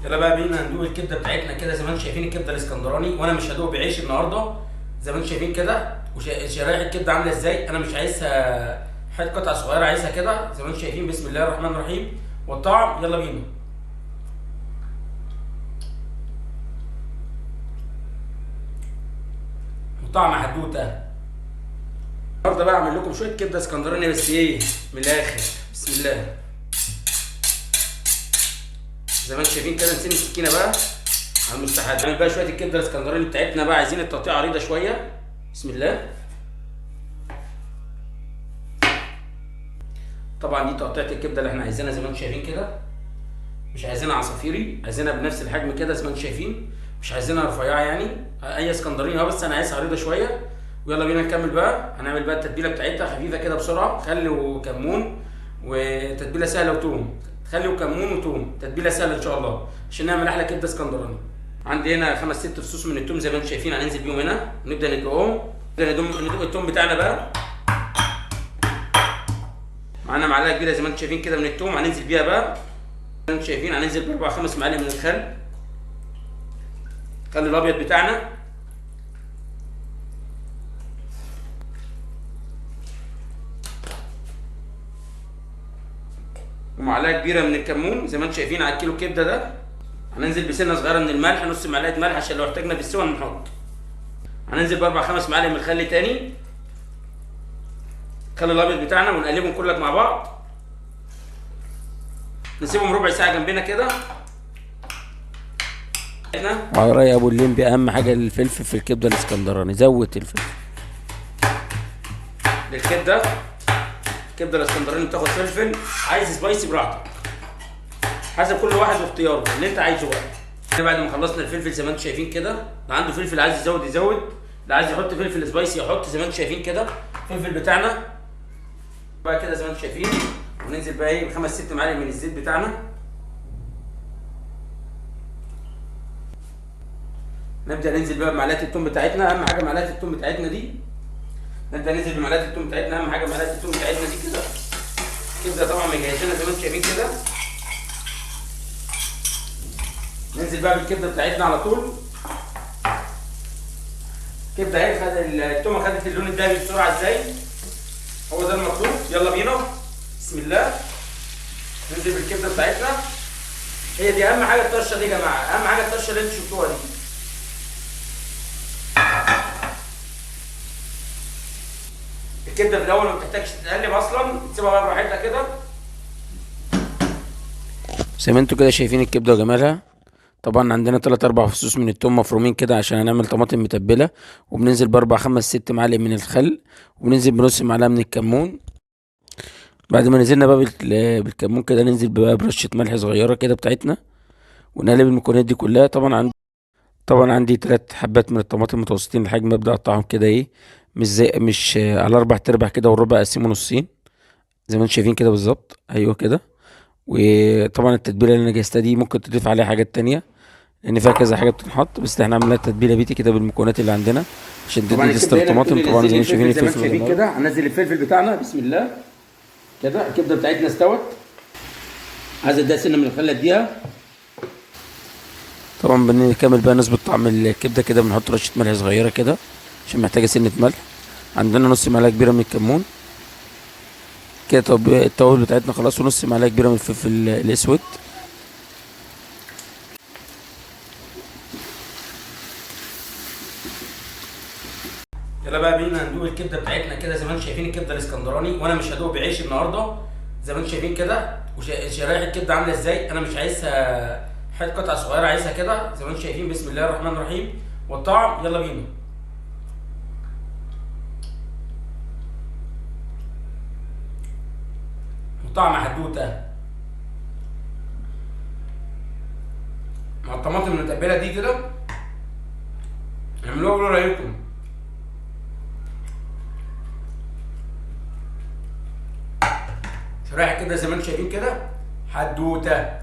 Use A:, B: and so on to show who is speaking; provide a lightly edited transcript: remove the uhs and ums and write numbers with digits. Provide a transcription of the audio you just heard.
A: يلا بقى بينا ندوق الكبده بتاعتنا كده زي ما انتم شايفين الكبده الاسكندراني، وانا مش هدوق بعيش النهارده زي ما انتم شايفين كده. وشرايح الكبده عامله ازاي، انا مش عايزها حته قطع صغيره، عايزها كده زي ما انتم شايفين. بسم الله الرحمن الرحيم. والطعم يلا بينا. وطعم حدوته. النهارده بقى اعمل لكم شويه كبده اسكندراني، بس ايه من الاخر. بسم الله. زي ما انتم شايفين كده نسيب السكينه بقى على المستحيل. نعمل بقى شويه الكبده الاسكندراني بتاعتنا بقى، عايزين التقطيع عريضه شويه. بسم الله. طبعا دي تقطيعه الكبده اللي احنا عايزينها زي ما انتم شايفين كده. مش عايزينها عصافيري، عايزينها بنفس الحجم كده زي ما انتم شايفين. مش عايزينها رفيعه يعني اي اسكندراني اهو، بس انا عايزها عريضه شويه. ويلا بينا نكمل بقى. هنعمل بقى التتبيله بتاعتها خفيفه كده بسرعه، خل وكمون، وتتبيله سهله وتوم. خل وكمون وتوم، تتبيله سهله ان شاء الله عشان نعمل احلى كبده اسكندراني. عندي هنا 5 6 فصوص من التوم زي ما انتم شايفين، هننزل بيهم هنا ونبدا ندوقهم. نبدا ندوق التوم بتاعنا بقى. معانا معلقه كبيره زي ما انتم شايفين كده من التوم، هننزل بيها بقى. زي ما انتم شايفين هننزل باربع 5 معالق من الخل الابيض بتاعنا. ومعلقه كبيره من الكمون زي ما انتم شايفين على الكيلو كبده ده. هننزل بسنه صغيره من الملح، نص معلقه ملح عشان لو احتاجنا بالسوى نحط. هننزل باربع 5 معالق من الخل تاني، الخل الابيض بتاعنا، ونقلبهم كلك مع بعض. نسيبهم ربع ساعه جنبنا كده.
B: على رأي ابو الليمبي اهم حاجه الفلفل في الكبده الاسكندراني، زود الفلفل
A: للكبده. الكبده الاسكندراني بتاخد فلفل، عايز سبايسي براحتك حسب كل واحد واختياره اللي انت عايزه بقى. بعد ما خلصنا الفلفل زي ما انتم شايفين كده، اللي عنده فلفل عايز يزود يزود، اللي عايز يحط فلفل سبايسي يحط زي ما انتم شايفين كده. الفلفل بتاعنا بقى كده زي ما انتم شايفين. وننزل بقى ايه ب5 6 معالق من الزيت بتاعنا. نبدا ننزل بقى بمعلقه الثوم بتاعتنا، اهم حاجه معلقه الثوم بتاعتنا دي. نبدا ننزل بمعلقه الثوم بتاعتنا، اهم حاجه معلقه الثوم بتاعتنا دي كده. كبده طبعا مجهزينها زي ما انتم شايفين كده. ننزل بقى بالكبده بتاعتنا على طول. الكبده اهي التومه خدت اللون الذهبي بسرعه ازاي، هو ده المطلوب. يلا بينا. بسم الله. ننزل بالكبده بتاعتنا. هي دي اهم حاجه الطشه دي يا جماعه، اهم حاجه الطشه اللي انتوا شفتوها دي. الكبده في الاول ما بتحتاجش تتقلب اصلا، تسيبها بقى براحتها كده.
B: زي ما انتوا كده شايفين الكبده وجمالها. طبعا عندنا 3 4 فصوص من التوم مفرومين كده عشان هنعمل طماطم متبله، وبننزل باربع 5 6 معالق من الخل، وبننزل بنص معلقه من الكمون. بعد ما نزلنا بقى بالكمون كده، ننزل بقى برشه ملح صغيره كده بتاعتنا، ونقلب المكونات دي كلها. طبعا عندي 3 حبات من الطماطم متوسطين الحجم، ببدا اقطعهم كده ايه، مش على 4 ارباع كده، والربع اقسمه نصين زي ما انتم شايفين كده بالظبط. ايوه كده. وطبعا التتبيله اللي انا جهزتها دي ممكن تضيف عليها حاجات تانية، لان فيها كذا حاجه بتتحط، بس احنا عملنا التتبيله بيتي كده بالمكونات اللي عندنا عشان
A: طبعا
B: تدي تستر
A: الكبده هنا
B: الطماطم. طبعا زي ما انتم شايفين
A: زي ما انتم
B: الفلفل
A: شايفين
B: والجمال.
A: كده. هننزل الفلفل بتاعنا. بسم الله كده. الكبده بتاعتنا استوت، عايز اديها سنه من الخل اديها.
B: طبعا بنكمل بقى نظبط طعم الكبده كده، بنحط رشه ملح صغيره كده عشان محتاجه سنه ملح. عندنا نص معلقه كبيره من الكمون كده. طب التوابل بتاعتنا خلاص، ونص معلقه كبيره من الفلفل الاسود.
A: يلا بقى بينا ندوق الكبده بتاعتنا كده زي ما انتم شايفين الكبده الاسكندراني، وانا مش هدوق بعيش النهارده زي ما انتم شايفين كده. وشرايح الكبده عامله ازاي، انا مش عايزها حته قطع صغيره، عايزها كده زي ما انتم شايفين. بسم الله الرحمن الرحيم. والطعم يلا بينا. وطعم حدوته مع الطماطم المتبله دي كده. اعملوها وقولوا رايكم. شرايح كده زي ما انتم شايفين كده حدوته.